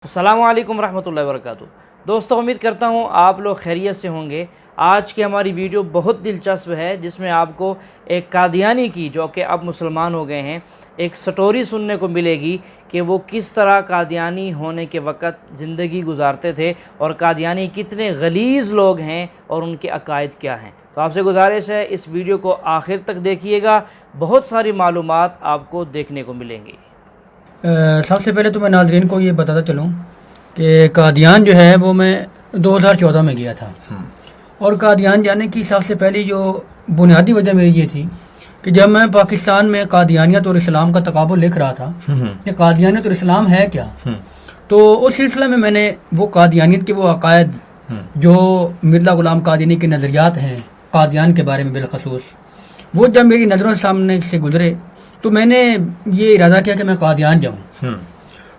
السلام علیکم ورحمۃ اللہ وبرکاتہ۔ دوستو، امید کرتا ہوں آپ لوگ خیریت سے ہوں گے۔ آج کی ہماری ویڈیو بہت دلچسپ ہے، جس میں آپ کو ایک قادیانی کی، جو کہ اب مسلمان ہو گئے ہیں، ایک سٹوری سننے کو ملے گی کہ وہ کس طرح قادیانی ہونے کے وقت زندگی گزارتے تھے اور قادیانی کتنے غلیظ لوگ ہیں اور ان کے عقائد کیا ہیں۔ تو آپ سے گزارش ہے اس ویڈیو کو آخر تک دیکھیے گا، بہت ساری معلومات آپ کو دیکھنے کو ملیں گی۔ سب سے پہلے تو میں ناظرین کو یہ بتاتا چلوں کہ قادیان جو ہے وہ میں 2014 میں گیا تھا، اور قادیان جانے کی سب سے پہلی جو بنیادی وجہ میری یہ تھی کہ جب میں پاکستان میں قادیانیت اور اسلام کا تقابل لکھ رہا تھا کہ قادیانیت اور اسلام ہے کیا، تو اس سلسلے میں میں نے وہ قادیانیت کے وہ عقائد جو مرزا غلام قادیانی کے نظریات ہیں قادیان کے بارے میں بالخصوص، وہ جب میری نظروں کے سامنے سے گزرے تو میں نے یہ ارادہ کیا کہ میں قادیان جاؤں۔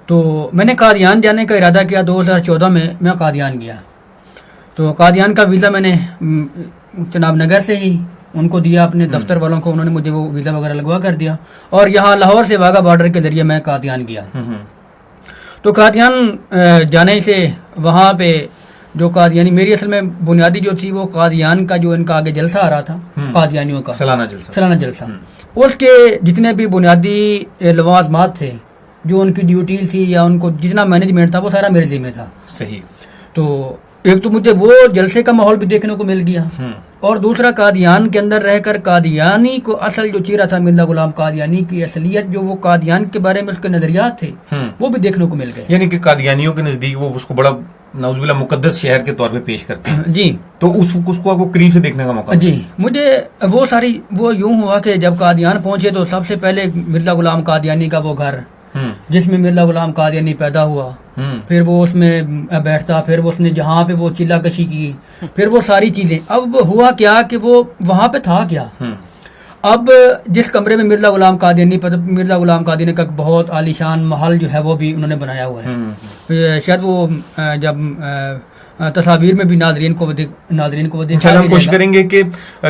تو میں نے قادیان جانے کا ارادہ کیا 2014 میں قادیان گیا۔ تو قادیان کا ویزا میں نے چناب نگر سے ہی ان کو دیا، اپنے دفتر والوں کو، انہوں نے مجھے وہ ویزا وغیرہ لگوا کر دیا، اور یہاں لاہور سے واگا بارڈر کے ذریعے میں قادیان گیا۔ تو قادیان جانے سے وہاں پہ جو قادیانی، میری اصل میں بنیادی جو تھی وہ قادیان کا جو ان کا آگے جلسہ آ رہا تھا قادیانیوں کا سالانہ جلسہ، اس کے جتنے بھی بنیادی لوازمات تھے، جو ان کی ڈیوٹیز تھی یا ان کو جتنا مینجمنٹ تھا، وہ سارا میرے ذمہ تھا۔ صحیح۔ تو ایک تو مجھے وہ جلسے کا ماحول بھی دیکھنے کو مل گیا، اور دوسرا قادیان کے اندر رہ کر قادیانی کو اصل جو چہرہ تھا مرزا غلام قادیانی کی اصلیت، جو وہ قادیان کے بارے میں اس کے نظریات تھے، وہ بھی دیکھنے کو مل گئے۔ یعنی کہ قادیانیوں کے نزدیک وہ اس کو بڑا نعوذ باللہ مقدس شہر کے طور پہ پیش کرتے ہیں۔ جی، تو اس کو آپ کو قریب سے دیکھنے کا موقع جی، مجھے وہ یوں ہوا کہ جب قادیان پہنچے تو سب سے پہلے مرزا غلام قادیانی کا وہ گھر جس میں مرزا غلام قادیانی پیدا ہوا، پھر وہ اس میں بیٹھتا، پھر وہ اس نے جہاں پہ وہ چلہ کشی کی، پھر وہ ساری چیزیں۔ اب ہوا کیا کہ وہ وہاں پہ تھا کیا، اب جس کمرے میں مرزا غلام قادیانی کا بہت عالی شان محل جو ہے وہ بھی انہوں نے بنایا ہوا ہے، شاید وہ جب تصاویر میں بھی ناظرین کو انشاءاللہ ہم کوشش کریں گے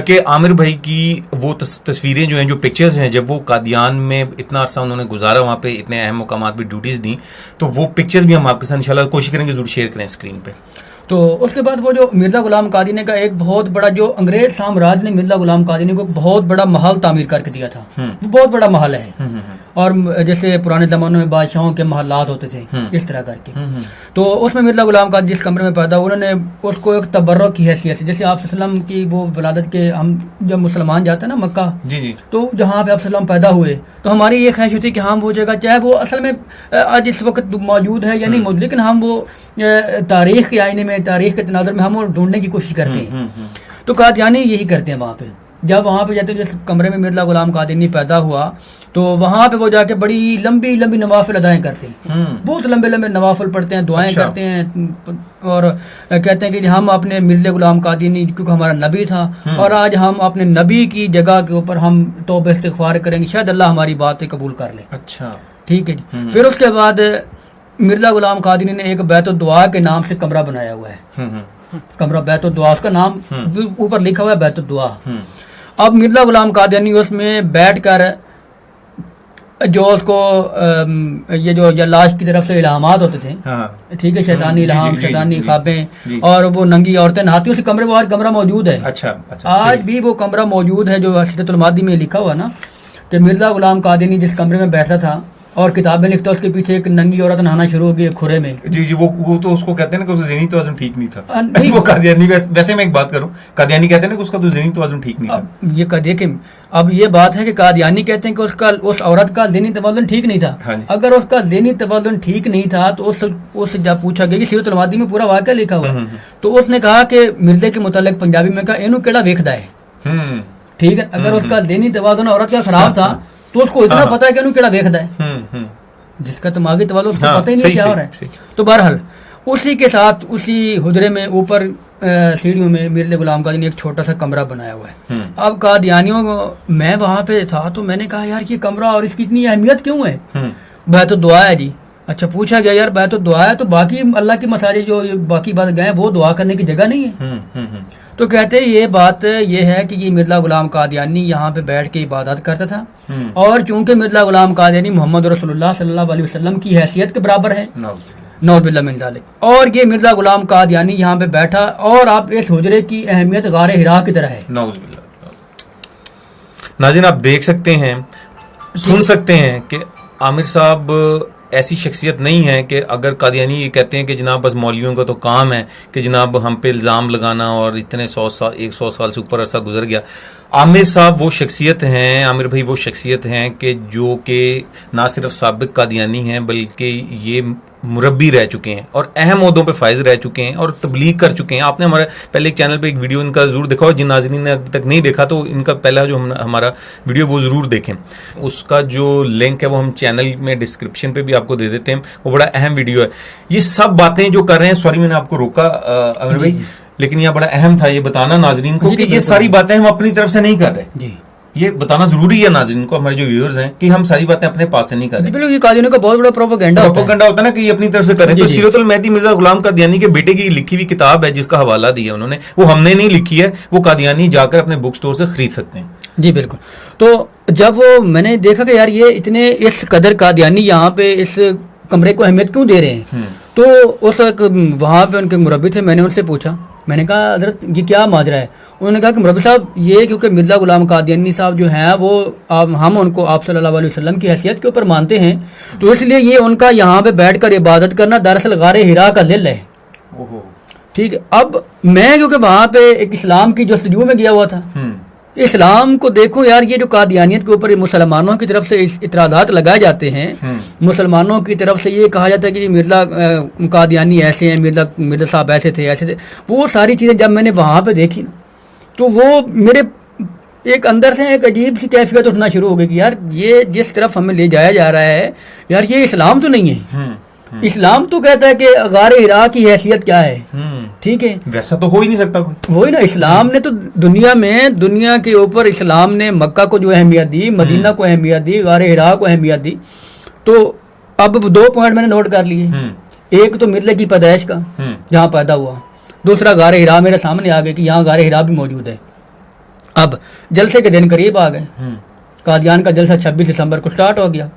کہ عامر بھائی کی وہ تصویریں جو ہیں، جو پکچرز ہیں، جب وہ قادیان میں اتنا عرصہ انہوں نے گزارا، وہاں پہ اتنے اہم مقامات بھی ڈیوٹیز دیں، تو وہ پکچرز بھی ہم آپ کے ساتھ انشاءاللہ کوشش کریں گے ضرور شیئر کریں اسکرین پہ۔ تو اس کے بعد وہ جو مرزا غلام قادیانی کا ایک بہت بڑا، جو انگریز سامراج نے مرزا غلام قادیانی کو بہت بڑا محل تعمیر کر کے دیا تھا، وہ بہت بڑا محل ہے، اور جیسے پرانے زمانوں میں بادشاہوں کے محلات ہوتے تھے اس طرح کر کے۔ تو اس میں مرزا غلام قادیانی جس کمرے میں پیدا ہوا، انہوں نے اس کو ایک تبرک کی حیثیت سے، جیسے آپ صلی اللہ علیہ وسلم کی وہ ولادت کے، ہم جب مسلمان جاتے ہیں نا مکہ، تو جہاں پہ آپ صلی اللہ علیہ وسلم پیدا ہوئے، تو ہماری یہ خواہش ہوتی ہے کہ ہم وہ جگہ، چاہے وہ اصل میں آج اس وقت موجود ہے یا نہیں موجود، لیکن ہم وہ تاریخ کے آئینے میں، تاریخ کے تناظر میں ہم وہ ڈھونڈنے کی کوشش کرتے ہیں۔ تو قادیانی یہی کرتے ہیں وہاں پہ، جب وہاں پہ جاتے ہیں، جس کمرے میں مرزا غلام قادیانی پیدا ہوا، تو وہاں پہ وہ جا کے بڑی لمبی لمبی نوافل ادائیں کرتے ہیں، بہت لمبے لمبے نوافل پڑھتے ہیں، دعائیں کرتے ہیں، اور کہتے ہیں کہ ہم اپنے مرزا غلام قادیانی، کیونکہ ہمارا نبی تھا، اور آج ہم اپنے نبی کی جگہ کے اوپر ہم توبہ استغفار کریں گے، شاید اللہ ہماری بات قبول کر لے۔ اچھا، ٹھیک ہے جی۔ پھر اس کے بعد مرزا غلام قادیانی نے ایک بیت الدعا کے نام سے کمرہ بنایا ہوا ہے، کمرہ بیت الدعا، اس کا نام اوپر لکھا ہوا ہے بیت الدعا۔ اب مرزا غلام قادیانی اس میں بیٹھ کر جو اس کو یہ جو لاش کی طرف سے الہامات ہوتے تھے، ٹھیک ہے، شیطانی الہام، شیطانی خوابیں، اور وہ ننگی عورتیں نہاتی، اسی کمرے میں آج کمرہ موجود ہے۔ آج بھی وہ کمرہ موجود ہے جو سیرۃ المہدی میں لکھا ہوا نا، کہ مرزا غلام قادیانی جس کمرے میں بیٹھتا تھا اور کتابیں لکھتا، اس کے پیچھے ایک ننگی عورت نہانا شروع ہو گئی کھرے میں۔ جی، وہ تو اس کو کہتے ہیں کہ اس کا ذہنی توازن ٹھیک نہیں تھا، وہ قادیانی، ویسے میں ایک بات کروں، قادیانی کہتے ہیں کہ اس کا تو ذہنی توازن ٹھیک نہیں تھا۔ یہ دیکھیں، اب یہ بات ہے کہ قادیانی کہتے ہیں کہ اس عورت کا ذہنی توازن ٹھیک نہیں تھا۔ اگر اس کا ذہنی توازن ٹھیک نہیں تھا تو اس جب پوچھا گیا کہ سیرۃ المہدی میں پورا واقعہ لکھا ہوا ہے، تو اس نے کہا کہ مرزے کے متعلق پنجابی میں کہا، اینو کیڑا ویکھدا ہے، ٹھیک ہے، اگر اس کا ذہنی توازن عورت کا خراب تھا تو اس کو اتنا پتا ہے کہ اینو کیڑا ویکھدا ہے، جس کا دماغی توازن اس کو پتہ ہی نہیں کیا ہو رہا ہے۔ تو بہرحال اسی کے ساتھ اسی حجرے میں اوپر سیڑھیوں میں مرزا غلام قادیانی نے ایک چھوٹا سا کمرہ بنایا ہوا ہے۔ اب قادیانیوں کو، میں وہاں پہ تھا تو میں نے کہا یار یہ کمرہ اور اس کی اتنی اہمیت کیوں ہے؟ بیت الدعا ہے جی۔ اچھا، پوچھا گیا یار بیت الدعا ہے تو باقی اللہ کی مساجد جو باقی بات گئے وہ دعا کرنے کی جگہ نہیں ہے؟ تو کہتے ہیں یہ بات یہ ہے کہ یہ مرزا غلام قادیانی یہاں پہ بیٹھ کے عبادت کرتا تھا، اور چونکہ مرزا غلام قادیانی محمد رسول اللہ صلی اللہ علیہ وسلم کی حیثیت کے برابر ہے، نعوذ باللہ من ذالک. اور یہ مرزا غلام قادیانی یہاں پہ بیٹھا اور آپ اس حجرے کی اہمیت غار ہرا کی طرح ہے. نعوذ باللہ. ناظرین آپ دیکھ سکتے ہیں, سن سکتے ہیں کہ عامر صاحب ایسی شخصیت نہیں ہے کہ اگر قادیانی یہ کہتے ہیں کہ جناب بس مولویوں کا تو کام ہے کہ جناب ہم پہ الزام لگانا اور اتنے 100 سال سے اوپر عرصہ گزر گیا. عامر صاحب وہ شخصیت ہیں, عامر بھائی وہ شخصیت ہیں کہ جو کہ نہ صرف سابق قادیانی ہیں بلکہ یہ مربی رہ چکے ہیں اور اہم عہدوں پہ فائز رہ چکے ہیں اور تبلیغ کر چکے ہیں. آپ نے ہمارے پہلے ایک چینل پہ ایک ویڈیو ان کا ضرور دیکھا اور جن ناظرین نے ابھی تک نہیں دیکھا تو ان کا پہلا جو ہمارا ویڈیو وہ ضرور دیکھیں. اس کا جو لنک ہے وہ ہم چینل میں ڈسکرپشن پہ بھی آپ کو دے دیتے ہیں, وہ بڑا اہم ویڈیو ہے. یہ سب باتیں جو کر رہے ہیں, سوری میں نے آپ کو روکا عامر بھائی, لیکن یہ بڑا اہم تھا یہ بتانا ناظرین کو کہ یہ ساری باتیں ہم اپنی طرف سے نہیں کر رہے. جی یہ بتانا ضروری ہے ناظرین کو, ہمارے جو ویورز ہیں, کہ ہم ساری باتیں اپنے پاس سے نہیں کر رہے. بالکل, یہ قادیانیوں کا بہت بڑا پروپیگنڈا ہوتا ہے نا کہ یہ اپنی طرف سے کریں. تو سیرت المہدی مرزا غلام قادیانی کے بیٹے کی لکھی ہوئی کتاب ہے جس کا حوالہ دیا انہوں نے, وہ ہم نے نہیں لکھی ہے, وہ قادیانی جا کر اپنے بک سٹور سے خرید سکتے ہیں. جی بالکل. تو جب وہ میں نے دیکھا کہ یار یہ اتنے اس قدر قادیانی یہاں پہ اس کمرے کو اہمیت کیوں دے رہے ہیں, تو اس وقت وہاں پہ ان کے مربی تھے, میں نے ان سے پوچھا, میں نے کہا حضرت یہ کیا ماجرا ہے. انہوں نے کہا کہ مربی صاحب یہ کیونکہ مرزا غلام قادیانی صاحب جو ہیں وہ ہم ان کو آپ صلی اللہ علیہ وسلم کی حیثیت کے اوپر مانتے ہیں, تو اس لیے یہ ان کا یہاں پہ بیٹھ کر عبادت کرنا دراصل غار ہرا کا ذل ہے. ٹھیک ہے. اب میں کیونکہ وہاں پہ ایک اسلام کی جستجو میں گیا ہوا تھا, اسلام کو دیکھو یار, یہ جو قادیانیت کے اوپر مسلمانوں کی طرف سے اعتراضات لگائے جاتے ہیں, مسلمانوں کی طرف سے یہ کہا جاتا ہے کہ مرزا قادیانی ایسے ہیں, مرزا صاحب ایسے تھے, وہ ساری چیزیں جب میں نے وہاں پہ دیکھی نا, تو وہ میرے ایک اندر سے ایک عجیب سی کیفیت اٹھنا شروع ہو گئی کہ یار یہ جس طرف ہمیں لے جایا جا رہا ہے, یار یہ اسلام تو نہیں ہے. اسلام تو کہتا ہے کہ غار ہرا کی حیثیت کیا ہے. ٹھیک ہے, ویسا تو ہو ہی نہیں سکتا کوئی. وہی نا, اسلام نے تو دنیا کے اوپر اسلام نے مکہ کو جو اہمیت دی, مدینہ کو اہمیت دی, غار ہرا کو اہمیت دی. تو اب 2 پوائنٹ میں نے نوٹ کر لیے. ایک تو مرزا کی پیدائش کا, جہاں پیدا ہوا. دوسرا غار ہرا میرے سامنے آ گئے کہ یہاں غار ہرا بھی موجود ہے. اب جلسے کے دن قریب آ گئے, قادیان کا جلسہ 26 دسمبر کو سٹارٹ ہو گیا,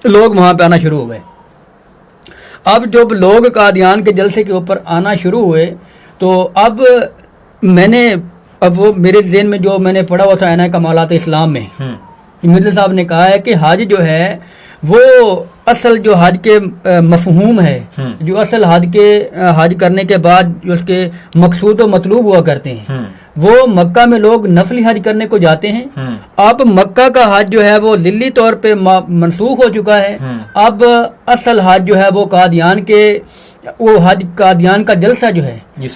لوگ وہاں پہ آنا شروع ہو گئے. اب جب لوگ قادیان کے جلسے کے اوپر آنا شروع ہوئے تو اب میں نے, اب وہ میرے ذہن میں جو میں نے پڑھا ہوا تھا عنایت کمالات اسلام میں, مرزا صاحب نے کہا ہے کہ حج جو ہے وہ اصل جو حج کے مفہوم ہے, جو اصل حج کرنے کے بعد جو اس کے مقصود و مطلوب ہوا کرتے ہیں, وہ مکہ میں لوگ نفلی حج کرنے کو جاتے ہیں. اب مکہ کا حج جو ہے وہ ذلی طور پہ منسوخ ہو چکا ہے. اب اصل حج جو ہے وہ قادیان کا جلسہ جو ہے, یہ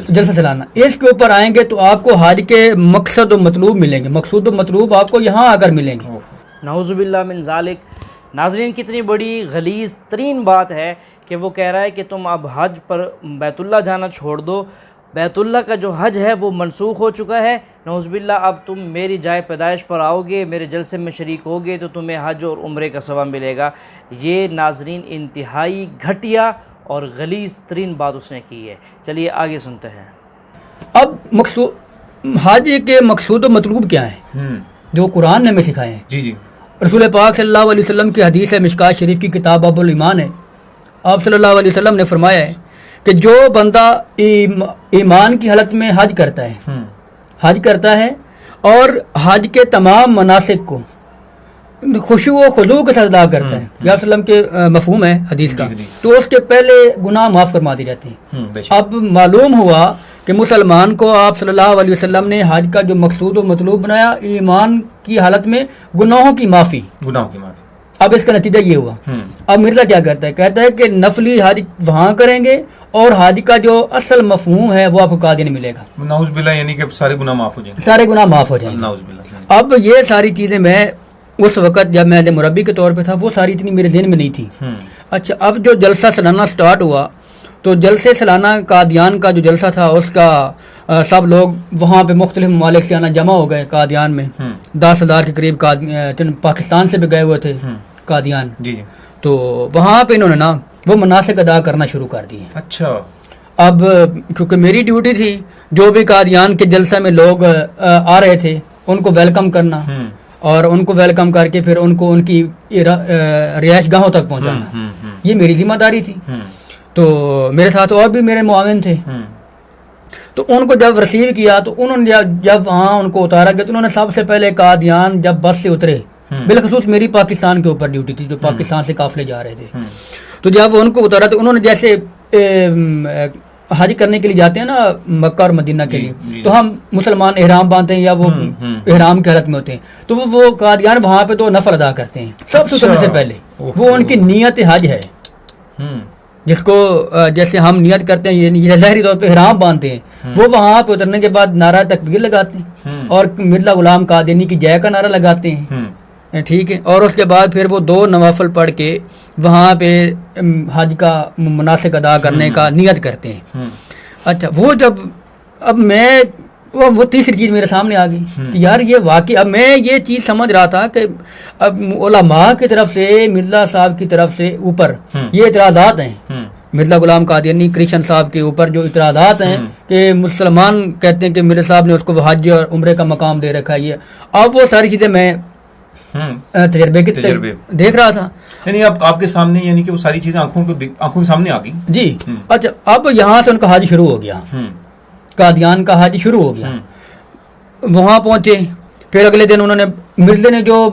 جلسہ سالانہ, اس کے اوپر آئیں گے تو آپ کو حج کے مقصد و مطلوب ملیں گے, مقصود و مطلوب آپ کو یہاں آ کر ملیں گے. نعوذ باللہ من ذالک. ناظرین کتنی بڑی غلیظ ترین بات ہے کہ وہ کہہ رہا ہے کہ تم اب حج پر بیت اللہ جانا چھوڑ دو, بیت اللہ کا جو حج ہے وہ منسوخ ہو چکا ہے. نعوذ باللہ, اب تم میری جائے پیدائش پر آؤ گے, میرے جلسے میں شریک ہوگے تو تمہیں حج اور عمرے کا ثواب ملے گا. یہ ناظرین انتہائی گھٹیا اور غلیظ ترین بات اس نے کی ہے. چلیے آگے سنتے ہیں. اب حج کے مقصود و مطلوب کیا ہے جو قرآن نے ہمیں سکھائے ہیں. جی جی, رسول پاک صلی اللہ علیہ وسلم کی حدیث ہے, مشکات شریف کی کتاب باب الایمان ہے. آپ صلی اللہ علیہ وسلم نے فرمایا ہے کہ جو بندہ ایمان کی حالت میں حج کرتا ہے اور حج کے تمام مناسک کو خشوع و خضوع کے ساتھ ادا کرتا ہے, یا وسلم کے مفہوم ہے حدیث کا, تو اس کے پہلے گناہ معاف فرما دی جاتے ہیں. اب معلوم ہوا کہ مسلمان کو آپ صلی اللہ علیہ وسلم نے حج کا جو مقصود و مطلوب بنایا, ایمان کی حالت میں گناہوں کی معافی. اب اس کا نتیجہ یہ ہوا. اب مرزا کیا کہتا ہے, کہتا ہے کہ نفلی حج وہاں کریں گے اور حج کا جو اصل مفہوم ہے وہ آپ کو قادیان ملے گا. نعوذ باللہ, یعنی کہ سارے گناہ معاف ہو جائیں گے. سارے گناہ معاف ہو جائیں گے. نعوذ باللہ. اب یہ ساری چیزیں میں اس وقت جب میں مربی کے طور پہ تھا وہ ساری اتنی میرے ذہن میں نہیں تھی. اچھا, اب جو جلسہ سالانہ سٹارٹ ہوا تو جلسے سالانہ قادیان کا جو جلسہ تھا اس کا سب لوگ وہاں پہ مختلف ممالک سے آنا جمع ہو گئے. قادیان میں 10,000 کے قریب پاکستان سے بھی گئے ہوئے تھے قادیان. تو وہاں پہ انہوں نے نا وہ مناسک ادا کرنا شروع کر دیے. اچھا, اب کیونکہ میری ڈیوٹی تھی جو بھی قادیان کے جلسہ میں لوگ آ رہے تھے ان کو ویلکم کرنا, اور ان کو ویلکم کر کے پھر ان کو ان کی رہائش گاہوں تک پہنچانا. یہ میری ذمہ داری تھی. تو میرے ساتھ اور بھی میرے معاون تھے. تو ان کو جب ریسیو کیا تو انہوں نے جب وہاں ان کو اتارا گیا تو انہوں نے سب سے پہلے قادیان جب بس سے اترے، بالخصوص میری پاکستان کے اوپر ڈیوٹی تھی جو پاکستان سے قافلے جا رہے تھے. تو جب ان کو اتارا تو انہوں نے جیسے حج کرنے کے لیے جاتے ہیں نا مکہ اور مدینہ کے لیے، تو ہم مسلمان احرام باندھتے ہیں یا وہ احرام کی حالت میں ہوتے ہیں، تو وہ قادیان وہاں پہ تو نفل ادا کرتے ہیں سب سے اترنے سے پہلے. وہ ان کی نیت حج ہے، جس کو جیسے ہم نیت کرتے ہیں یہ ظاہری طور پہ احرام باندھتے ہیں، وہ وہاں پہ اترنے کے بعد نعرہ تکبیر لگاتے ہیں اور مرزا غلام قادیانی کی جے کا نعرہ لگاتے ہیں. ٹھیک ہے. اور اس کے بعد پھر وہ 2 نوافل پڑھ کے وہاں پہ حج کا مناسک ادا کرنے کا نیت کرتے ہیں. اچھا وہ جب اب میں وہ تیسری چیز میرے سامنے آ گئی کہ یار یہ واقعی اب میں یہ چیز سمجھ رہا تھا کہ اب علماء کی طرف سے مرزا صاحب کی طرف سے اوپر یہ اعتراضات ہیں، مرزا غلام قادیانی کرشن صاحب کے اوپر جو اعتراضات ہیں کہ مسلمان کہتے ہیں کہ مرزا صاحب نے اس کو حج اور عمرے کا مقام دے رکھا ہے. اب وہ ساری چیزیں میں تجربے دیکھ رہا تھا، یعنی آپ کے سامنے، یعنی کہ وہ ساری چیزیں آنکھوں کے سامنے آ گئی جی. اچھا اب یہاں سے ان کا حج شروع ہو گیا، قادیان کا حج شروع ہو گیا. وہاں پہنچے، پھر اگلے دن انہوں نے مرزا نے جو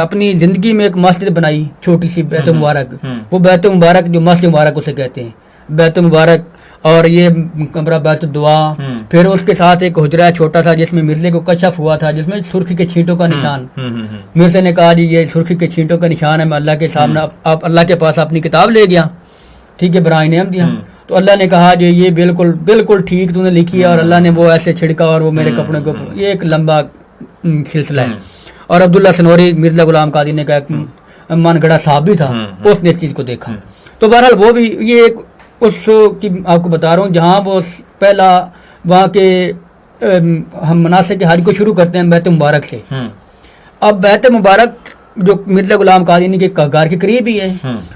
اپنی زندگی میں ایک مسجد بنائی چھوٹی سی بیت مبارک، وہ بیت مبارک جو مسجد مبارک اسے کہتے ہیں بیت مبارک، اور یہ کمرہ بیت الدعا. پھر اس کے ساتھ ایک حجرہ چھوٹا سا جس میں مرزے کو کشف ہوا تھا، جس میں سرخی کے چھینٹوں کا نشان. مرزا نے کہا جی یہ سرخی کے چھینٹوں کا نشان ہے، میں اللہ کے سامنے آپ اللہ کے پاس اپنی کتاب لے گیا، ٹھیک ہے، برائے نعم دیا. تو اللہ نے کہا جی یہ بالکل بالکل ٹھیک تو نے لکھی ہے، اور اللہ نے وہ ایسے چھڑکا اور وہ میرے کپڑوں کے اوپر. یہ ایک لمبا سلسلہ ہے. اور عبداللہ سنوری مرزا غلام قادیانی کا ایک من گڑا صاحب بھی تھا، اس نے اس چیز کو دیکھا. تو بہرحال وہ بھی یہ ایک اس کی آپ کو بتا رہا ہوں جہاں وہ پہلا وہاں کے ہم مناسک حج کو شروع کرتے ہیں بیت مبارک سے. اب بیت مبارک جو مرزا غلام قادیانی کے غار کے قریب ہی ہے.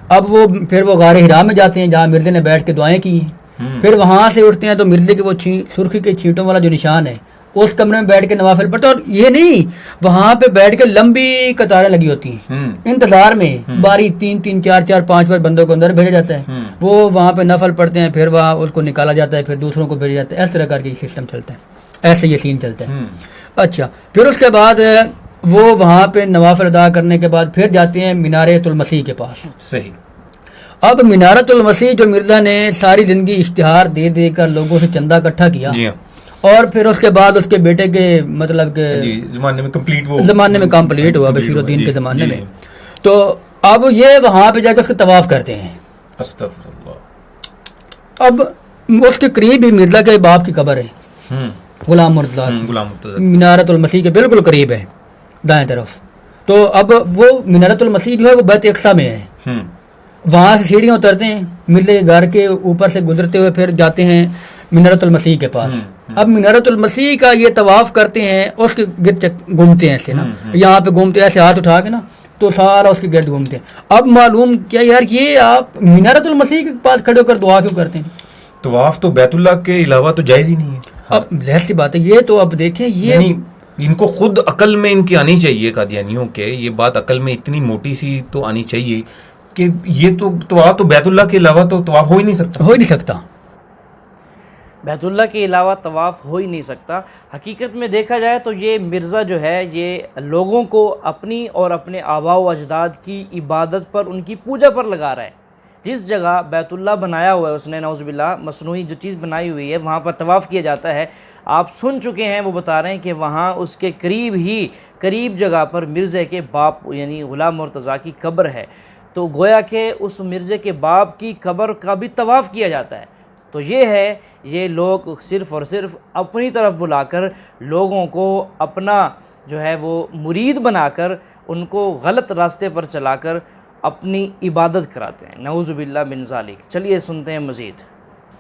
اب وہ پھر وہ غار حرا میں جاتے ہیں جہاں مرزا نے بیٹھ کے دعائیں کی ہیں. پھر وہاں سے اٹھتے ہیں تو مرزا کے وہ سرخی کے چھینٹوں والا جو نشان ہے اس کمرے میں بیٹھ کے نوافل پڑھتے. اور یہ نہیں، وہاں پہ بیٹھ کے لمبی قطاریں لگی ہوتی ہیں انتظار میں، باری 3 4 5 بندوں کو اندر بھیجا جاتا ہے، وہ وہاں پہ نفل پڑھتے ہیں، پھر وہاں اس کو نکالا جاتا ہے، پھر دوسروں کو بھیجا جاتا ہے. اس طرح کر کے یہ سسٹم چلتا ہے، ایسے یہ سین چلتا ہے. اچھا پھر اس کے بعد وہ وہاں پہ نوافل ادا کرنے کے بعد پھر جاتے ہیں مینارۃ المسیح کے پاس. صحیح. اب مینارۃ المسیح جو مرزا نے ساری زندگی اشتہار دے دے کر لوگوں سے چندہ اکٹھا کیا، اور پھر اس کے بعد اس کے بیٹے کے مطلب کہ زمانے میں کمپلیٹ ہوا بشیر الدین کے زمانے میں. تو اب یہ وہاں پہ جا کے اس کے طواف کرتے ہیں. استغفر اللہ. اب اس کے قریب ہی مرزا کے باپ کی قبر ہے، غلام مرتضیٰ، مینارۃ المسیح کے بالکل قریب ہے دائیں طرف. تو اب وہ مینارۃ المسیح جو ہے وہ بیت اقصیٰ میں ہے. وہاں سے سیڑھیاں اترتے ہیں، مرزا کے گھر کے اوپر سے گزرتے ہوئے پھر جاتے ہیں مینارۃ المسیح کے پاس. اب مینارۃ المسیح کا یہ طواف کرتے ہیں، اس کے گرد گھومتے ہیں ایسے نا، یہاں پہ گھومتے ایسے ہاتھ اٹھا کے نا، تو سارا اس کے گرد گھومتے ہیں. اب معلوم کیا یار یہ آپ مینارۃ المسیح کے پاس کھڑے ہو کر دعا کیوں کرتے ہیں؟ طواف تو بیت اللہ کے علاوہ تو جائز ہی نہیں ہے. اب ظاہر سی بات ہے، یہ تو اب دیکھیں یہ ان کو خود عقل میں ان کی آنی چاہیے، قادیانیوں کے یہ بات عقل میں اتنی موٹی سی تو آنی چاہیے کہ یہ تو طواف تو بیت اللہ کے علاوہ تو طواف ہو ہی نہیں سکتا. بیت اللہ کے علاوہ طواف ہو ہی نہیں سکتا. حقیقت میں دیکھا جائے تو یہ مرزا جو ہے یہ لوگوں کو اپنی اور اپنے آباء و اجداد کی عبادت پر، ان کی پوجا پر لگا رہا ہے. جس جگہ بیت اللہ بنایا ہوا ہے اس نے، نعوذ باللہ مصنوعی جو چیز بنائی ہوئی ہے، وہاں پر طواف کیا جاتا ہے. آپ سن چکے ہیں، وہ بتا رہے ہیں کہ وہاں اس کے قریب جگہ پر مرزا کے باپ یعنی غلام مرتضیٰ کی قبر ہے. تو گویا کہ اس مرزا کے باپ کی قبر کا بھی طواف کیا جاتا ہے. تو یہ لوگ صرف اور صرف اپنی طرف بلا کر لوگوں کو اپنا جو ہے وہ مرید بنا کر ان کو غلط راستے پر چلا کر اپنی عبادت کراتے ہیں. نعوذ باللہ من ذالک. چلیے سنتے ہیں مزید.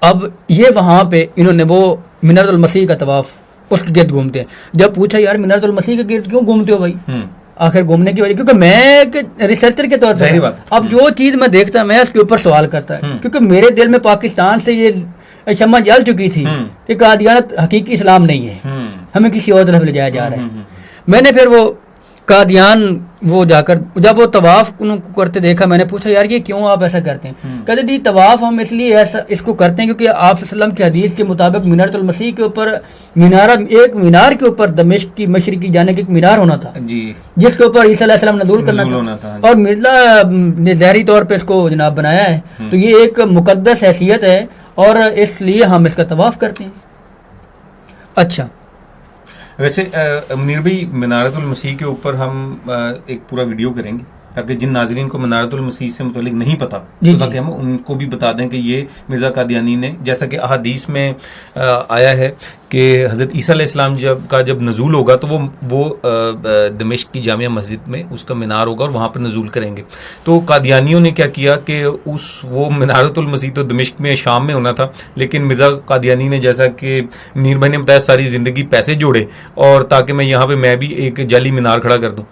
اب یہ وہاں پہ انہوں نے وہ مینارۃ المسیح کا طواف اس کے گرد گھومتے ہیں. جب پوچھا یار مینارۃ المسیح کے گرد کیوں گھومتے ہو بھائی؟ آخر گھومنے کی وجہ کیونکہ میں ریسرچر کے طور پر اب جو چیز میں دیکھتا میں اس کے اوپر سوال کرتا ہے، کیونکہ میرے دل میں پاکستان سے یہ شمع جل چکی تھی کہ قادیانت حقیقی اسلام نہیں ہے، ہمیں کسی اور طرف لے جایا جا رہا ہے. میں نے پھر وہ قادیان وہ جا کر جب وہ طواف ان کو کرتے دیکھا، میں نے پوچھا یار یہ کیوں آپ ایسا کرتے ہیں؟ کہتے جی طواف ہم اس لیے ایسا اس کو کرتے ہیں کیونکہ آپ صلی اللہ علیہ وسلم کی حدیث کے مطابق منارۃ المسیح کے اوپر ایک مینار کے اوپر دمشق کی مشرقی جانے کی ایک مینار ہونا تھا جی، جس کے اوپر عیسیٰ علیہ السلام نزول کرنا تھا، اور مرزا نے ظاہری طور پہ اس کو جناب بنایا ہے، تو یہ ایک مقدس حیثیت ہے اور اس لیے ہم اس کا طواف کرتے ہیں۔ اچھا ویسے منیر بھائی منارۃ المسیح کے اوپر ہم ایک پورا ویڈیو کریں گے تاکہ جن ناظرین کو منارۃ المسیح سے متعلق نہیں پتا تو تاکہ ہم ان کو بھی بتا دیں کہ یہ مرزا قادیانی نے، جیسا کہ احادیث میں آیا ہے کہ حضرت عیسیٰ علیہ السلام جب نزول ہوگا تو وہ دمشق کی جامع مسجد میں اس کا مینار ہوگا اور وہاں پر نزول کریں گے۔ تو قادیانیوں نے کیا کیا کہ وہ منارۃ المسیح تو دمشق میں شام میں ہونا تھا، لیکن مرزا قادیانی نے جیسا کہ منیر بھائی نے بتایا ساری زندگی پیسے جوڑے اور تاکہ میں یہاں پہ میں بھی ایک جعلی مینار کھڑا کر دوں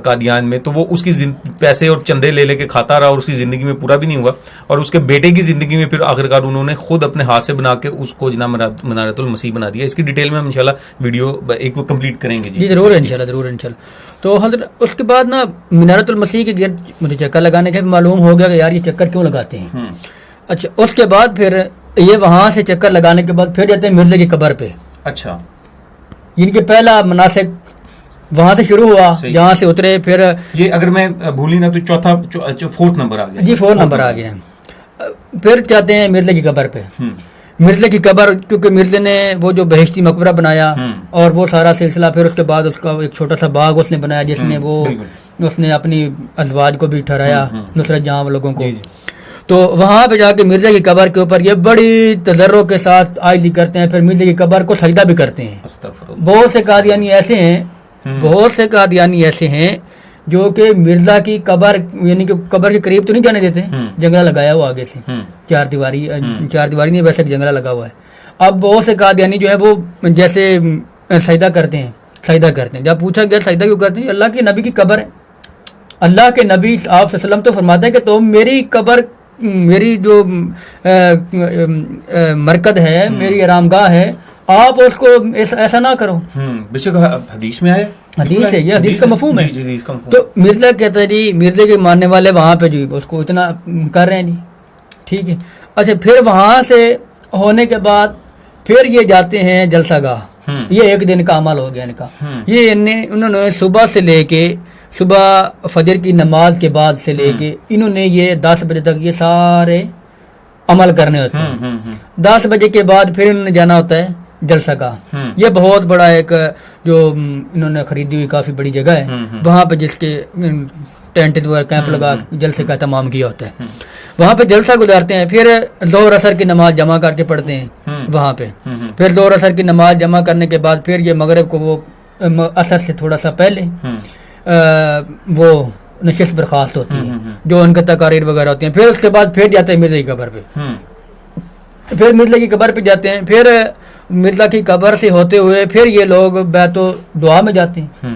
قادیان میں، تو وہ اس کی پیسے اور چندے لے کے کھاتا رہا اور اس کی زندگی میں پورا بھی نہیں ہوا، اور اس کے بیٹے کی زندگی میں پھر آخرکار انہوں نے خود اپنے ہاتھ سے بنا کے اس کو جناب منارۃ المسیح بنا دیا۔ اس کی ڈیٹیل میں ہم انشاءاللہ ویڈیو ایک کمپلیٹ کریں گے۔ جی ضرور انشاءاللہ۔ تو حضرت اس کے بعد نا منارۃ المسیح کے گرد مجھے چکر لگانے کے معلوم ہو گیا کہ یار یہ چکر کیوں لگاتے ہیں۔ اچھا اس کے بعد پھر یہ وہاں سے چکر لگانے کے بعد پھر جاتے ہیں مرزا کی قبر پہ۔ اچھا، ان کے پہلا مناسک وہاں سے شروع ہوا، جہاں سے اترے، پھر یہ اگر میں بھولی نہ تو فورتھ نمبر آ گیا۔ جی 4 نمبر آ گیا۔ پھر جاتے ہیں مرزا کی قبر پہ۔ مرزا کی قبر کیونکہ مرزا نے وہ جو بہشتی مقبرہ بنایا اور وہ سارا سلسلہ، پھر اس کے بعد اس کا ایک چھوٹا سا باغ اس نے بنایا جس میں وہ اس نے اپنی ازواج کو بھی ٹھہرایا، نصرت جہاں لوگوں کو۔ تو وہاں پہ جا کے مرزا کی قبر کے اوپر یہ بڑی تضرع کے ساتھ عاجزی کرتے ہیں، پھر مرزا کی قبر کو سجدہ بھی کرتے ہیں۔ بہت سے قادیانی ایسے ہیں جو کہ مرزا کی قبر یعنی کہ قبر کے قریب تو نہیں جانے دیتے، جنگلہ لگایا ہوا آگے سے، چار دیواری نہیں، ویسے جنگلہ لگا ہوا ہے۔ اب بہت سے قادیانی جو ہے وہ جیسے سجدہ کرتے ہیں۔ جب پوچھا گیا سجدہ کیوں کرتے ہیں؟ اللہ کے نبی کی قبر ہے، اللہ کے نبی آپ صلی اللہ علیہ وسلم تو فرماتے ہیں کہ تم میری قبر، میری جو مرکز ہے، میری آرام گاہ ہے، آپ اس کو ایسا نہ کرو۔ بے شک حدیث میں آئے، حدیث ہے، یہ حدیث کا مفہوم ہے۔ تو مرزا کہتا ہے جی، مرزا کے ماننے والے وہاں پہ جو اس کو اتنا کر رہے ہیں جی، ٹھیک ہے۔ اچھا پھر وہاں سے ہونے کے بعد پھر یہ جاتے ہیں جلسہ گاہ، یہ ایک دن کا عمل ہو گیا ان کا۔ یہ انہوں نے صبح سے لے کے صبح فجر کی نماز کے بعد سے لے کے انہوں نے یہ 10 بجے تک یہ سارے عمل کرنے ہوتے ہیں۔ 10 بجے کے بعد پھر انہوں نے جانا ہوتا ہے جلسہ گاہ۔ یہ بہت بڑا ایک جو انہوں نے خریدی ہوئی کافی بڑی جگہ ہے، وہاں پہ جس کے ٹینٹ کیمپ لگا جلسے کا تمام کیا ہوتا ہے، وہاں پہ جلسہ گزارتے ہیں۔ پھر ظہر اثر کی نماز جمع کر کے پڑھتے ہیں وہاں پہ۔ پھر ظہر اثر کی نماز جمع کرنے کے بعد پھر یہ مغرب کو وہ اثر سے تھوڑا سا پہلے وہ نشست برخاست ہوتی ہے، جو ان کے تقاریر وغیرہ ہوتی ہیں۔ پھر اس کے بعد پھر جاتے ہیں مرزا کی قبر پہ، پھر مرزا کی قبر پہ جاتے ہیں۔ پھر مرزا کی قبر سے ہوتے ہوئے پھر یہ لوگ بیت الدعا میں جاتے ہیں۔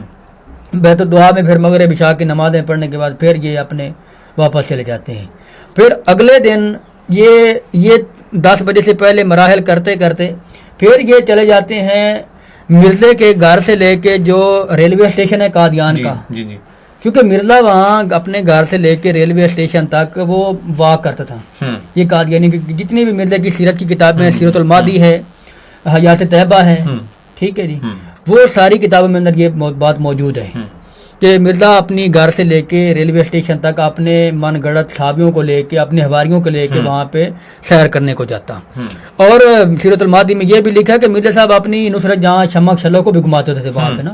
بیت الدعا میں پھر مغرب عشاء کی نمازیں پڑھنے کے بعد پھر یہ اپنے واپس چلے جاتے ہیں۔ پھر اگلے دن یہ 10 بجے سے پہلے مراحل کرتے کرتے پھر یہ چلے جاتے ہیں مرزا کے گھر سے لے کے جو ریلوے اسٹیشن ہے قادیان کا، کیونکہ مرزا وہاں اپنے گھر سے لے کے ریلوے اسٹیشن تک وہ واک کرتا تھا۔ یہ قادیانی کی جتنی بھی مرزا کی سیرت کی کتابیں ہیں، سیرت الماضی ہے، حیات طیبہ ہے، ٹھیک ہے جی، وہ ساری کتابوں میں اندر یہ بات موجود ہے کہ مرزا اپنی گھر سے لے کے ریلوے اسٹیشن تک اپنے من گڑت صحابیوں کو لے کے، اپنے حواریوں کو لے کے وہاں پہ سیر کرنے کو جاتا۔ اور سیرت الماضی میں یہ بھی لکھا ہے کہ مرزا صاحب اپنی نصرت جہاں شمک شلو کو بھی گھماتے تھے وہاں پہ نا۔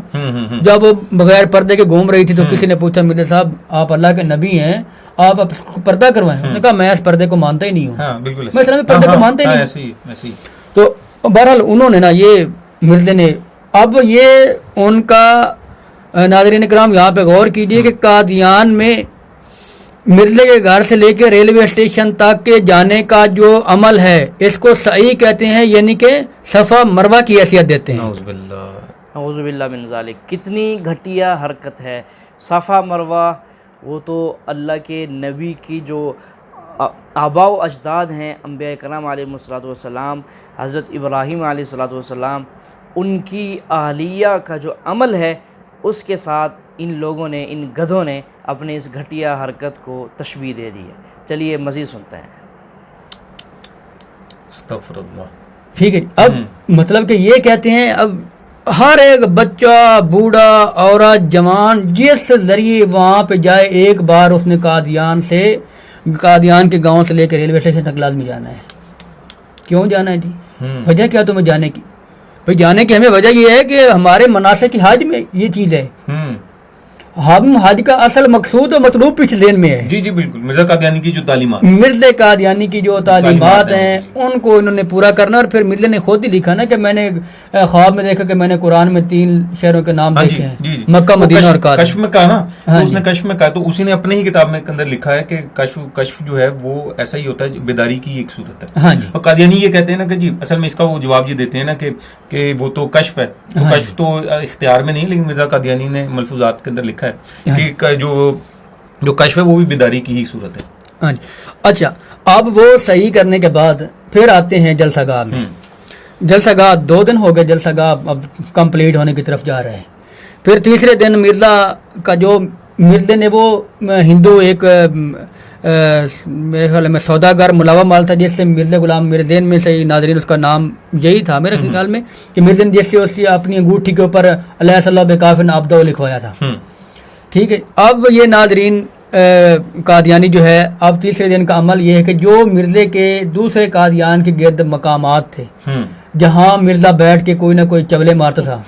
جب وہ بغیر پردے کے گھوم رہی تھی تو کسی نے پوچھا مرزا صاحب آپ اللہ کے نبی ہیں، آپ پردہ کروائیں؟ انہوں نے کہا میں اس پردے کو مانتا ہی نہیں ہوں، میں اسلامی پردے کو مانتا ہی نہیں۔ تو بہرحال انہوں نے نا یہ مرزا نے اب یہ ان کا ناظرین کرام یہاں پہ غور کیجئے کہ قادیان میں مرزا کے گھر سے لے کے ریلوے اسٹیشن تک کے جانے کا جو عمل ہے اس کو سعی کہتے ہیں، یعنی کہ صفا مروہ کی حیثیت دیتے ہیں۔ اعوذ باللہ من ذالک، کتنی گھٹیا حرکت ہے۔ صفا مروہ وہ تو اللہ کے نبی کی جو آباء و اجداد ہیں، انبیاء کرام علیہ الصلوۃ والسلام، حضرت ابراہیم علیہ الصلوۃ والسلام، ان کی اہلیہ کا جو عمل ہے اس کے ساتھ ان لوگوں نے، ان گدھوں نے اپنے اس گھٹیا حرکت کو تشبیہ دے دی ہے۔ چلیے مزید سنتے ہیں۔ استغفر اللہ۔ ٹھیک ہے، اب مطلب کہ یہ کہتے ہیں اب ہر ایک بچہ، بوڑھا، عورت، جوان جس ذریعے وہاں پہ جائے ایک بار اس نے قادیان کے گاؤں سے لے کے ریلوے اسٹیشن تک لازمی جانا ہے۔ کیوں جانا ہے جی؟ وجہ کیا تمہیں جانے کی؟ بھائی جانے کی ہمیں وجہ یہ ہے کہ ہمارے مناسک حج میں یہ چیز ہے، ہم حج کا اصل مقصود و مطلوب پیچھے ذہن میں ہے۔ جی جی بالکل، مرزا قادیانی کی جو تعلیمات، مرزا قادیانی کی جو تعلیمات ہیں ان کو انہوں نے پورا کرنا۔ اور پھر مرزا نے خود ہی لکھا نا کہ میں نے خواب میں دیکھا کہ میں نے قرآن میں 3 شہروں کے نام دیکھے ہیں، مکہ، مدینہ اور کعبہ۔ کشف میں کہا نا، اس نے کشف میں کہا تو اسی نے اپنے ہی کتاب میں اندر لکھا ہے کہ کشف جو ہے وہ ایسا ہی ہوتا ہے، بیداری کی ایک صورت ہے۔ ہاں جی، اور قادیانی یہ کہتے ہیں نا کہ جی اصل میں اس کا وہ جواب یہ دیتے ہیں نا کہ وہ تو کشف ہے، کشف تو اختیار میں نہیں، لیکن مرزا قادیانی نے ملفوظات کے اندر لکھا ہے کہ جو کشف ہے وہ بھی بیداری کی ہی صورت ہے۔ ہاں جی، اچھا اب وہ صحیح کرنے کے بعد پھر آتے ہیں جلسہ گاہ میں۔ جلسہ گاہ 2 دن ہو گئے، جلسہ گاہ اب کمپلیٹ ہونے کی طرف جا رہے ہیں۔ پھر تیسرے دن مرزا نے وہ ہندو ایک میرے خیال میں سوداگر ملاوا مال تھا، جس سے مرزا غلام مرزین میں سے ناظرین اس کا نام یہی تھا میرے خیال میں، کہ مرزا نے جس سے اس کی اپنی انگوٹھی کے اوپر علیہ صلی اللہ بکافن عبدہ لکھوایا تھا۔ ٹھیک ہے، اب یہ ناظرین قادیانی جو ہے، اب تیسرے دن کا عمل یہ ہے کہ جو مرزا کے دوسرے قادیان کے گرد مقامات تھے جہاں مرزا بیٹھ کے کوئی نہ کوئی چبلے مارتا تھا،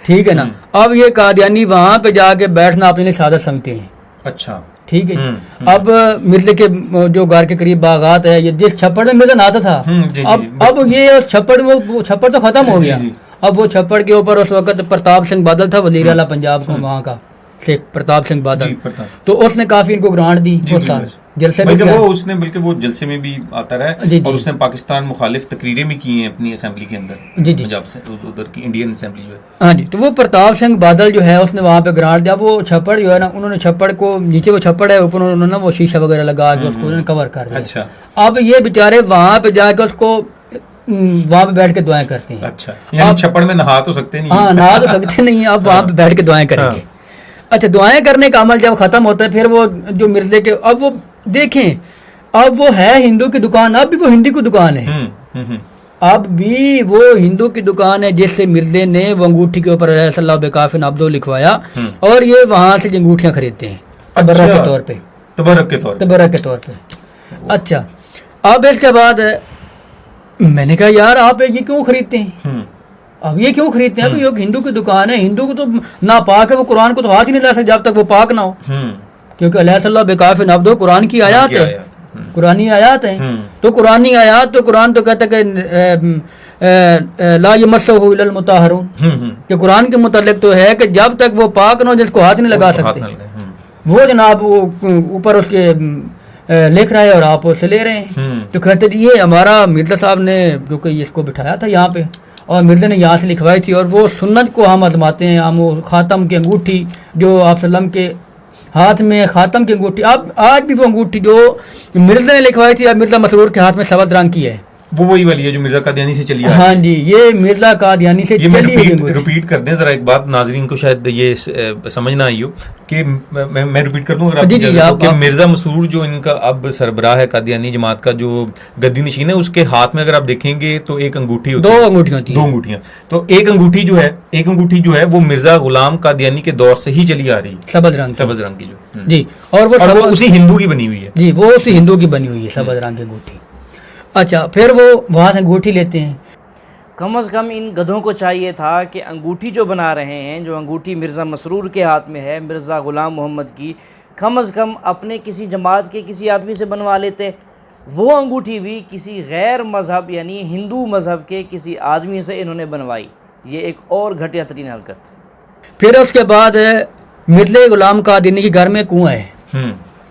ٹھیک ہے نا، اب یہ قادیانی وہاں پہ جا کے بیٹھنا اپنے لیے سعادت سمجھتے ہیں۔ اچھا ٹھیک ہے، اب مرزا کے جو گھر کے قریب باغات ہے، یہ جس چھپڑ میں مرزا نہاتا تھا، اب یہ چھپڑ تو ختم ہو گیا، اب وہ چھپڑ کے اوپر اس وقت پرتاپ سنگھ بادل تھا، وزیر اعلیٰ پنجاب کو وہاں کا، پرتاپ سنگھ بادل، تو اس نے کافی ان کو گرانٹ دی، جلسے میں بلکہ وہ جلسے میں بھی آتا رہا، اور اس نے پاکستان مخالف تقریریں بھی کی ہیں اپنی اسمبلی کے اندر، پنجاب سے ادھر کی انڈین اسمبلی جو ہے۔ ہاں جی، تو وہ پرتاپ سنگھ بادل جو ہے اس نے وہاں پہ گرانٹ دیا، وہ چھپڑ جو ہے نا، انہوں نے چھپڑ کو نیچے وہ چھپڑ ہے، اوپر انہوں نے وہ شیشہ وغیرہ لگا کے اس کو انہوں نے کور کر دیا۔ اچھا، اب یہ بیچارے وہاں پہ جا کے اس کو وہاں پہ بیٹھ کے دعائیں کرتے ہیں۔ اچھا، یعنی چھپڑ میں نہا تو سکتے نہیں، ہاں نہا تو سکتے نہیں، اب وہاں پہ بیٹھ کے دعائیں کریں گے۔ اچھا، دعائیں کرنے کا عمل جب ختم ہوتا ہے، پھر وہ جو مرزا کے، اب وہ دیکھیں، اب وہ ہے ہندو کی دکان، اب بھی وہ ہندو کی دکان ہے، اب بھی وہ ہندو کی دکان ہے جس سے مرزا نے وہ انگوٹھی کے اوپر صلی اللہ بکافن عبدہ لکھوایا، اور یہ وہاں سے انگوٹھیاں خریدتے ہیں تبرک کے طور پہ۔ اچھا، اب اس کے بعد میں نے کہا یار آپ یہ کیوں خریدتے ہیں؟ اب یہ کیوں خریدتے ہیں؟ یہ ہندو کی دکان ہے، ہندو کو تو ناپاک ہے، وہ قرآن کو تو ہاتھ ہی نہیں لا سکتے جب تک وہ پاک نہ ہو، کیونکہ علیہ صلی اللہ بکافن عبدہ قرآن کی آیات ہے، قرآنی آیات ہیں، تو قرآنی آیات، تو قرآن تو کہتا ہے کہ لا یمسہ الا المطہرون، کہ قرآن کے متعلق تو ہے کہ جب تک وہ پاک نہ ہو جس کو ہاتھ نہیں لگا سکتے، وہ جناب وہ اوپر اس کے لکھ رہا ہے اور آپ اس سے لے رہے ہیں۔ تو کہتے ہیں یہ ہمارا مرزا صاحب نے جو کہ اس کو بٹھایا تھا یہاں پہ، اور مرزا نے یہاں سے لکھوائی تھی، اور وہ سنت کو ہم آزماتے ہیں، ہم وہ خاتم کی انگوٹھی جو آپ صلی اللہ علیہ وسلم کے ہاتھ میں خاتم کی انگوٹھی، اب آج بھی وہ انگوٹھی جو مرزا نے لکھوائی تھی، اب مرزا مسرور کے ہاتھ میں سبز رنگ کی ہے، وہ وہی والی ہے جو مرزا قادیانی سے چلی ہے۔ ہاں جی، یہ مرزا قادیانی سے چلی ہوئی۔ ریپیٹ کر دیں ذرا ایک بات، ناظرین کو شاید یہ سمجھ نہ آئی ہو کہ میں ریپیٹ کر دوں کہ مرزا مسرور جو ان کا اب سربراہ ہے قادیانی جماعت کا، جو گدی نشین ہے، اس کے ہاتھ میں اگر آپ دیکھیں گے تو ایک انگوٹھی ہوتی ہے، 2 انگوٹھیاں ہوتی ہیں، 2 انگوٹھیاں، تو ایک انگوٹھی جو ہے وہ مرزا غلام قادیانی کے دور سے ہی چلی آ رہی ہے، سبز رنگ کی جو جی، اور وہ اسی ہندو کی بنی ہوئی ہے، جی وہ اسی ہندو کی بنی ہوئی ہے سبز رنگ کی انگوٹھی۔ اچھا، پھر وہ وہاں سے انگوٹھی لیتے ہیں۔ کم از کم ان گدھوں کو چاہیے تھا کہ انگوٹھی جو بنا رہے ہیں، جو انگوٹھی مرزا مسرور کے ہاتھ میں ہے، مرزا غلام محمد کی، کم از کم اپنے کسی جماعت کے کسی آدمی سے بنوا لیتے، وہ انگوٹھی بھی کسی غیر مذہب یعنی ہندو مذہب کے کسی آدمی سے انہوں نے بنوائی، یہ ایک اور گھٹیا ترین حرکت۔ پھر اس کے بعد مرزا غلام قادیانی کے گھر میں کنواں ہے،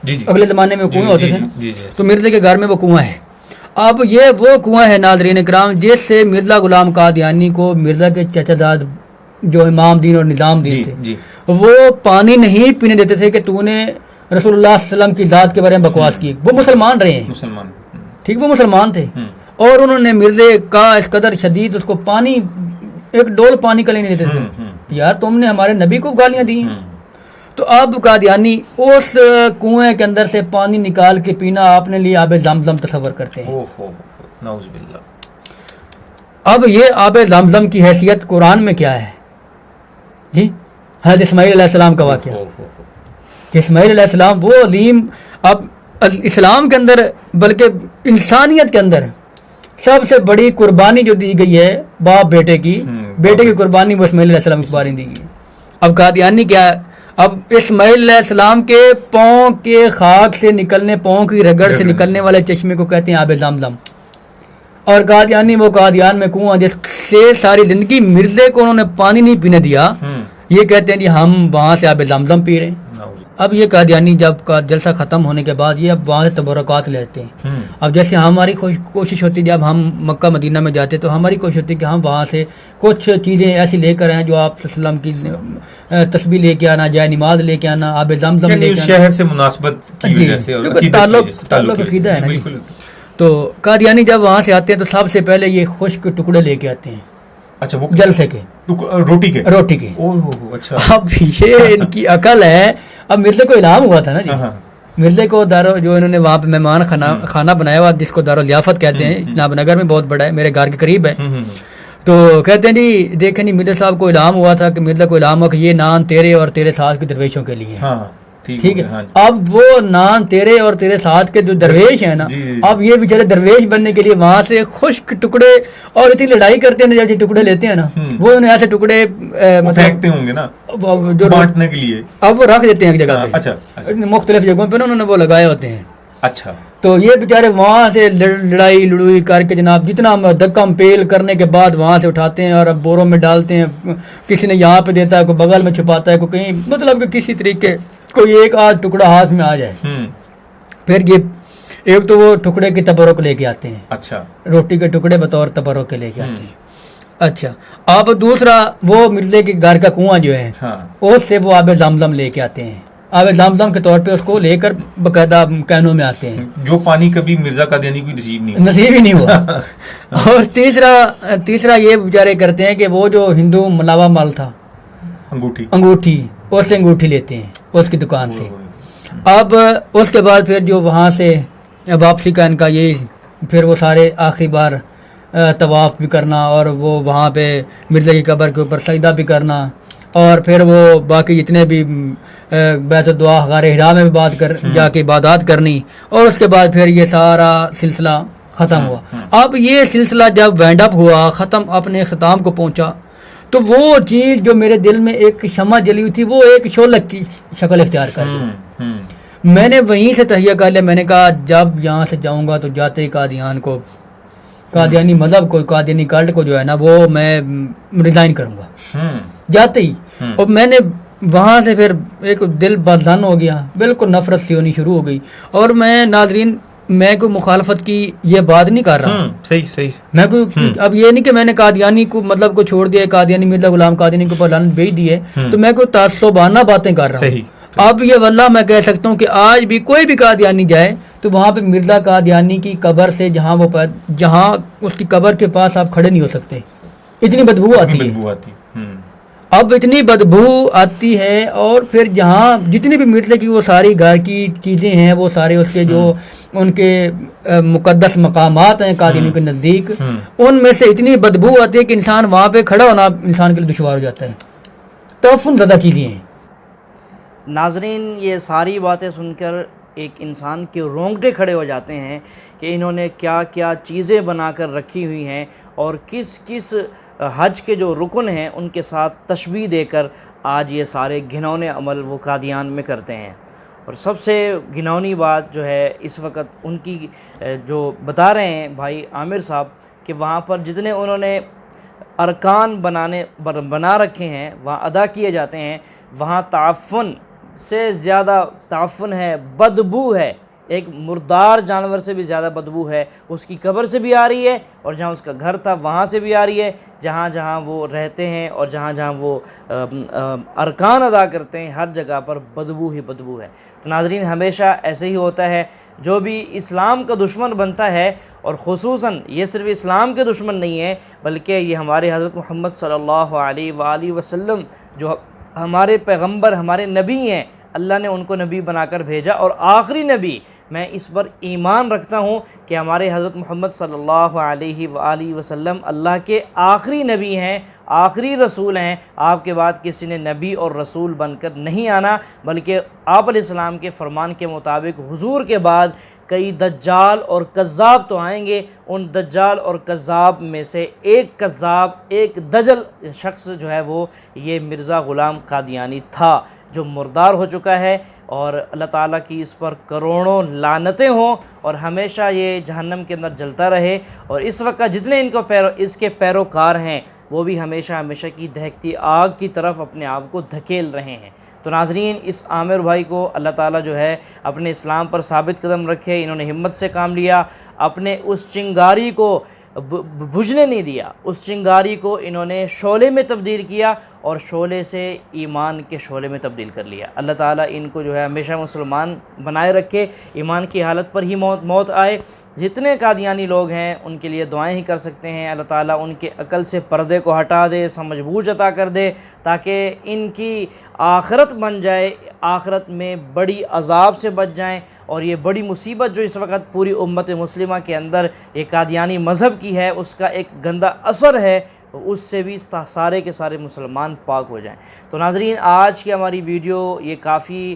اگلے زمانے میں کنویں ہوتے تھے، تو مرزا کے گھر میں وہ کنواں ہے۔ اب یہ وہ کنواں ہے ناظرین کرام جس سے مرزا غلام قادیانی کو مرزا کے چچا زاد جو امام دین اور نظام دین تھے، وہ پانی نہیں پینے دیتے تھے کہ تو نے رسول اللہ صلی اللہ علیہ وسلم کی ذات کے بارے میں بکواس کی۔ وہ مسلمان رہے ہیں، ٹھیک، وہ مسلمان تھے، اور انہوں نے مرزا کا اس قدر شدید اس کو پانی، ایک ڈول پانی کا لینے دیتے تھے، یار تم نے ہمارے نبی کو گالیاں دی ہیں. تو اب قادیانی اس کنویں کے اندر سے پانی نکال کے پینا آپ نے لیے آب زمزم تصور کرتے ہیں. نعوذ باللہ. اب یہ آب زمزم کی حیثیت قرآن میں کیا ہے جی؟ حضرت اسماعیل علیہ السلام کا واقعہ کہ اسماعیل علیہ السلام وہ عظیم، اب اسلام کے اندر بلکہ انسانیت کے اندر سب سے بڑی قربانی جو دی گئی ہے باپ بیٹے کی، بیٹے کی قربانی وہ اسماعیل علیہ السلام کی قربانی دی گئی. اب قادیانی کیا ہے؟ اب اسماعیل علیہ السلام کے پاؤں کے خاک سے نکلنے، پاؤں کی رگڑ سے نکلنے والے چشمے کو کہتے ہیں آب زمزم. اور قادیانی وہ قادیان میں کنواں جس سے ساری زندگی مرزے کو انہوں نے پانی نہیں پینے دیا، یہ کہتے ہیں جی ہم وہاں سے آب زمزم پی رہے ہیں. اب یہ قادیانی جب کا جلسہ ختم ہونے کے بعد یہ اب وہاں سے تبرکات لیتے ہیں. اب جیسے ہماری کوشش ہوتی ہے جب ہم مکہ مدینہ میں جاتے تو ہماری کوشش ہوتی ہے کہ ہم وہاں سے کچھ چیزیں ایسی لے کر آئیں جو آپ صلی اللہ علیہ وسلم کی تسبیح لے کے آنا، جائے نماز لے کے آنا، آب زمزم لے کے آنا، شہر سے مناسبت کی وجہ سے اور تعلق عقیدہ ہے نا جی. تو قادیانی جب وہاں سے آتے ہیں تو سب سے پہلے یہ خشک ٹکڑے لے کے آتے ہیں. اچھا وہ جلسے کے روٹی کے. اچھا اب یہ ان کی عقل ہے. اب مرزے کو الہام ہوا تھا نا جی، مرزے کو دارو جو انہوں نے وہاں پہ مہمان خانہ بنایا ہوا جس کو دارالضیافت کہتے ہیں، جناب نگر میں بہت بڑا ہے، میرے گھر کے قریب ہے. تو کہتے ہیں جی دیکھیں جی مرزا صاحب کو الہام ہوا تھا کہ مرزا کو الہام ہوا کہ یہ نان تیرے اور تیرے ساتھ کے درویشوں کے لیے. ٹھیک ہے. اب وہ نان تیرے اور تیرے ساتھ کے جو درویش ہیں نا، اب یہ بیچارے درویش بننے کے لیے وہاں سے خشک ٹکڑے اور اتنی لڑائی کرتے ہیں جب یہ ٹکڑے لیتے ہیں نا، وہ انہیں ایسے ٹکڑے پھینکتے ہوں گے نا جو بانٹنے کے لیے، اب وہ رکھ دیتے ہیں ایک جگہ پہ. اچھا مختلف جگہوں پہ انہوں نے وہ لگائے ہوتے ہیں. اچھا تو یہ بیچارے وہاں سے لڑائی لڑوئی کر کے جناب جتنا دکم پیل کرنے کے بعد وہاں سے اٹھاتے ہیں اور اب بوروں میں ڈالتے ہیں. کسی نے یہاں پہ دیتا ہے، کوئی بغل میں چھپاتا ہے، کوئی کہیں، مطلب کہ کسی طریقے کوئی ایک آدھ ٹکڑا ہاتھ میں آ جائے. پھر یہ ایک تو وہ ٹکڑے کی تبرک لے کے آتے ہیں. اچھا روٹی کے ٹکڑے بطور تبرک کے لے کے آتے ہیں. اچھا اب دوسرا وہ مرزے کے گھر کا کنواں جو ہے اس سے وہ آب زمزم لے کے آتے ہیں. آب زمزم کے طور پہ اس کو لے کر باقاعدہ کینوں میں آتے ہیں، جو پانی کبھی مرزا قادیانی کو نصیب ہی نہیں ہوا. اور تیسرا یہ بیچارے کرتے ہیں کہ وہ جو ہندو ملاوا مال تھا انگوٹھی اس سے انگوٹھی لیتے ہیں اس کی دکان سے. اب اس کے بعد پھر جو وہاں سے واپسی کا ان کا یہ پھر وہ سارے آخری بار طواف بھی کرنا اور وہ وہاں پہ مرزا کی قبر کے اوپر سجدہ بھی کرنا اور پھر وہ باقی جتنے بھی بیت الدعا غار حرا میں بھی جا کے عبادات کرنی اور اس کے بعد پھر یہ سارا سلسلہ ختم ہوا. اب یہ سلسلہ جب وینڈ اپ ہوا، ختم اپنے اختتام کو پہنچا، تو وہ چیز جو میرے دل میں ایک شمع جلی ہوئی تھی وہ ایک شعلہ کی شکل اختیار کر لی. میں نے وہیں سے تہیہ کر لیا. میں نے کہا جب یہاں سے جاؤں گا تو جاتے ہی قادیانی مذہب کو، قادیانی کلٹ کو جو ہے نا وہ میں ریزائن کروں گا جاتے ہی. اور میں نے وہاں سے پھر ایک دل بازن ہو گیا، بالکل نفرت سی ہونی شروع ہو گئی. اور میں ناظرین میں کوئی مخالفت کی یہ بات نہیں کر رہا. صحیح میں کوئی اب یہ نہیں کہ میں نے قادیانی کو مطلب کو چھوڑ دیا، قادیانی مرزا غلام قادیانی کو لعنت بھیج دی ہے، تو میں کوئی تعصبانہ باتیں کر رہا ہوں. اب یہ واللہ میں کہہ سکتا ہوں کہ آج بھی کوئی بھی قادیانی جائے تو وہاں پہ مرزا قادیانی کی قبر سے جہاں اس کی قبر کے پاس آپ کھڑے نہیں ہو سکتے، اتنی بدبو آتی ہے. اب اتنی بدبو آتی ہے. اور پھر جہاں جتنی بھی مرزے کی وہ ساری گھر کی چیزیں ہیں، وہ سارے اس کے جو ان کے مقدس مقامات ہیں قادیانی کے نزدیک، ان میں سے اتنی بدبو آتی ہے کہ انسان وہاں پہ کھڑا ہونا انسان کے لیے دشوار ہو جاتا ہے. تعفن زیادہ چیزیں ہیں. ناظرین یہ ساری باتیں سن کر ایک انسان کے رونگٹے کھڑے ہو جاتے ہیں کہ انہوں نے کیا کیا چیزیں بنا کر رکھی ہوئی ہیں اور کس کس حج کے جو رکن ہیں ان کے ساتھ تشبیہ دے کر آج یہ سارے گھنونے عمل وہ قادیان میں کرتے ہیں. اور سب سے گھنونی بات جو ہے اس وقت ان کی جو بتا رہے ہیں بھائی عامر صاحب کہ وہاں پر جتنے انہوں نے ارکان بنا رکھے ہیں وہاں ادا کیے جاتے ہیں، وہاں تعفن سے زیادہ تعفن ہے، بدبو ہے، ایک مردار جانور سے بھی زیادہ بدبو ہے. اس کی قبر سے بھی آ رہی ہے اور جہاں اس کا گھر تھا وہاں سے بھی آ رہی ہے، جہاں جہاں وہ رہتے ہیں اور جہاں جہاں وہ ارکان ادا کرتے ہیں ہر جگہ پر بدبو ہی بدبو ہے. تو ناظرین ہمیشہ ایسے ہی ہوتا ہے، جو بھی اسلام کا دشمن بنتا ہے، اور خصوصاً یہ صرف اسلام کے دشمن نہیں ہے بلکہ یہ ہمارے حضرت محمد صلی اللہ علیہ وآلہ وسلم جو ہمارے پیغمبر، ہمارے نبی ہیں، اللہ نے ان کو نبی بنا کر بھیجا، اور آخری نبی، میں اس پر ایمان رکھتا ہوں کہ ہمارے حضرت محمد صلی اللہ علیہ وآلہ وسلم اللہ کے آخری نبی ہیں، آخری رسول ہیں۔ آپ کے بعد کسی نے نبی اور رسول بن کر نہیں آنا، بلکہ آپ علیہ السلام کے فرمان کے مطابق حضور کے بعد کئی دجال اور کذاب تو آئیں گے، ان دجال اور کذاب میں سے ایک کذاب، ایک دجل شخص جو ہے وہ یہ مرزا غلام قادیانی تھا، جو مردار ہو چکا ہے، اور اللہ تعالیٰ کی اس پر کروڑوں لعنتیں ہوں، اور ہمیشہ یہ جہنم کے اندر جلتا رہے۔ اور اس وقت جتنے اس کے پیروکار ہیں وہ بھی ہمیشہ ہمیشہ کی دہکتی آگ کی طرف اپنے آپ کو دھکیل رہے ہیں۔ تو ناظرین اس عامر بھائی کو اللہ تعالیٰ جو ہے اپنے اسلام پر ثابت قدم رکھے، انہوں نے ہمت سے کام لیا، اپنے اس چنگاری کو بجھنے نہیں دیا، اس چنگاری کو انہوں نے شعلے میں تبدیل کیا، اور شعلے سے ایمان کے شعلے میں تبدیل کر لیا۔ اللہ تعالیٰ ان کو جو ہے ہمیشہ مسلمان بنائے رکھے، ایمان کی حالت پر ہی موت آئے۔ جتنے قادیانی لوگ ہیں ان کے لیے دعائیں ہی کر سکتے ہیں، اللہ تعالیٰ ان کے عقل سے پردے کو ہٹا دے، سمجھ بوجھ عطا کر دے، تاکہ ان کی آخرت بن جائے، آخرت میں بڑی عذاب سے بچ جائیں۔ اور یہ بڑی مصیبت جو اس وقت پوری امت مسلمہ کے اندر یہ قادیانی مذہب کی ہے، اس کا ایک گندا اثر ہے، اس سے بھی سارے کے سارے مسلمان پاک ہو جائیں۔ تو ناظرین آج کی ہماری ویڈیو یہ کافی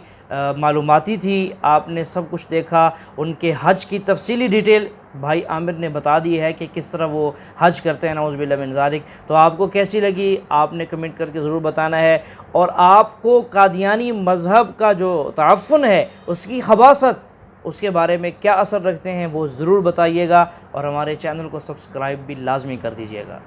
معلوماتی تھی، آپ نے سب کچھ دیکھا، ان کے حج کی تفصیلی ڈیٹیل بھائی عامر نے بتا دی ہے کہ کس طرح وہ حج کرتے ہیں، نعوذ باللہ من ذالک۔ تو آپ کو کیسی لگی آپ نے کمنٹ کر کے ضرور بتانا ہے، اور آپ کو قادیانی مذہب کا جو تعفن ہے، اس کی خباثت، اس کے بارے میں کیا اثر رکھتے ہیں وہ ضرور بتائیے گا، اور ہمارے چینل کو سبسکرائب بھی لازمی کر دیجیے گا۔